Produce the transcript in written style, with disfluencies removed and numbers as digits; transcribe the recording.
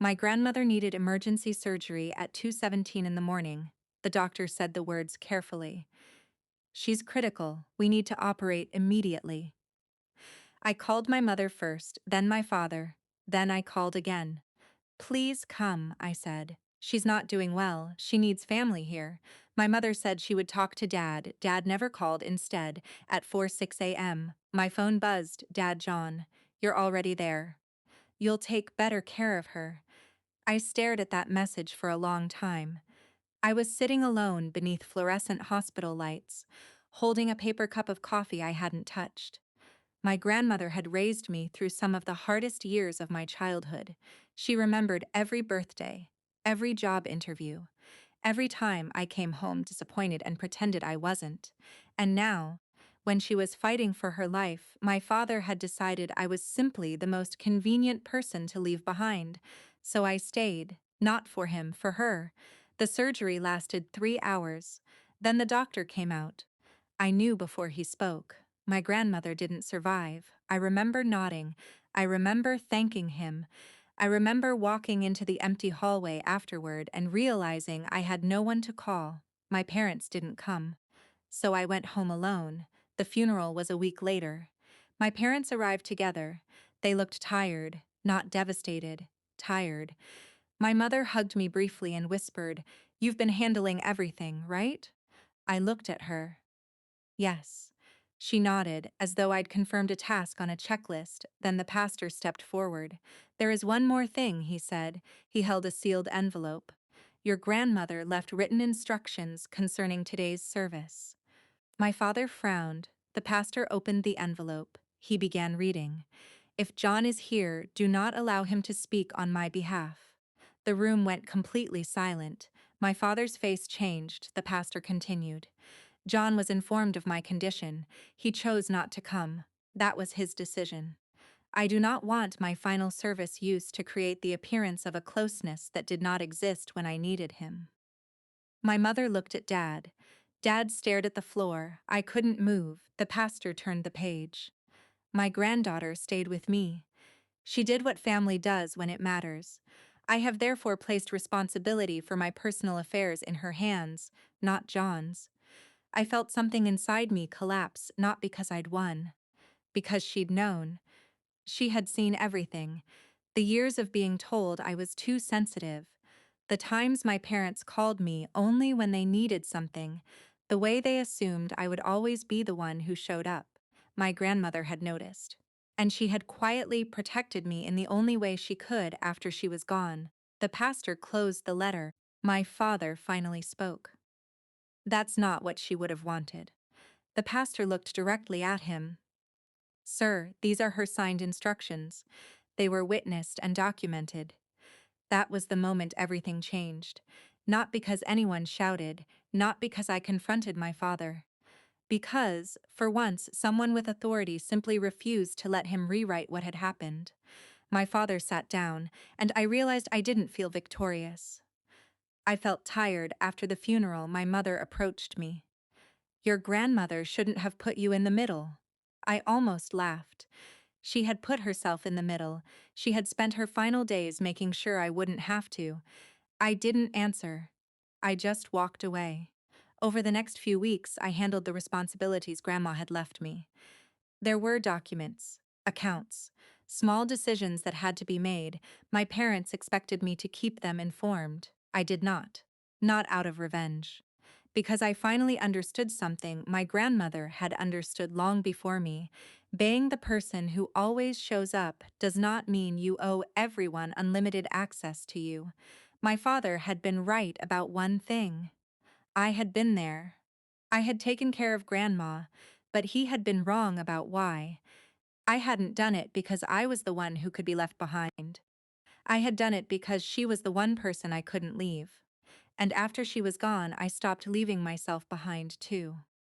My grandmother needed emergency surgery at 2:17 in the morning. The doctor said the words carefully. She's critical. We need to operate immediately. I called my mother first, then my father. Then I called again. Please come, I said. She's not doing well. She needs family here. My mother said she would talk to Dad. Dad never called instead. At 4:06 a.m., my phone buzzed. Dad John, you're already there. You'll take better care of her. I stared at that message for a long time. I was sitting alone beneath fluorescent hospital lights, holding a paper cup of coffee I hadn't touched. My grandmother had raised me through some of the hardest years of my childhood. She remembered every birthday, every job interview, every time I came home disappointed and pretended I wasn't. And now, when she was fighting for her life, my father had decided I was simply the most convenient person to leave behind. So I stayed, not for him, for her. The surgery lasted 3 hours. Then the doctor came out. I knew before he spoke. My grandmother didn't survive. I remember nodding. I remember thanking him. I remember walking into the empty hallway afterward and realizing I had no one to call. My parents didn't come. So I went home alone. The funeral was a week later. My parents arrived together. They looked tired, not devastated, tired. My mother hugged me briefly and whispered, "You've been handling everything, right?" I looked at her. Yes. She nodded, as though I'd confirmed a task on a checklist. Then the pastor stepped forward. "There is one more thing," he said. He held a sealed envelope. "Your grandmother left written instructions concerning today's service." My father frowned. The pastor opened the envelope. He began reading. "If John is here, do not allow him to speak on my behalf." The room went completely silent. My father's face changed. The pastor continued. "John was informed of my condition. He chose not to come. That was his decision. I do not want my final service used to create the appearance of a closeness that did not exist when I needed him." My mother looked at Dad. Dad stared at the floor. I couldn't move. The pastor turned the page. My granddaughter stayed with me. She did what family does when it matters. I have therefore placed responsibility for my personal affairs in her hands, not John's. I felt something inside me collapse, not because I'd won. Because she'd known. She had seen everything. The years of being told I was too sensitive. The times my parents called me only when they needed something. The way they assumed I would always be the one who showed up. My grandmother had noticed. And she had quietly protected me in the only way she could after she was gone. The pastor closed the letter. My father finally spoke. That's not what she would have wanted. The pastor looked directly at him. "Sir, these are her signed instructions. They were witnessed and documented." That was the moment everything changed. Not because anyone shouted, not because I confronted my father. Because, for once, someone with authority simply refused to let him rewrite what had happened. My father sat down, and I realized I didn't feel victorious. I felt tired. After the funeral, my mother approached me. "Your grandmother shouldn't have put you in the middle." I almost laughed. She had put herself in the middle. She had spent her final days making sure I wouldn't have to. I didn't answer. I just walked away. Over the next few weeks, I handled the responsibilities Grandma had left me. There were documents, accounts, small decisions that had to be made. My parents expected me to keep them informed. I did not. Not out of revenge. Because I finally understood something my grandmother had understood long before me. Being the person who always shows up does not mean you owe everyone unlimited access to you. My father had been right about one thing. I had been there. I had taken care of Grandma, but he had been wrong about why. I hadn't done it because I was the one who could be left behind. I had done it because she was the one person I couldn't leave. And after she was gone, I stopped leaving myself behind too.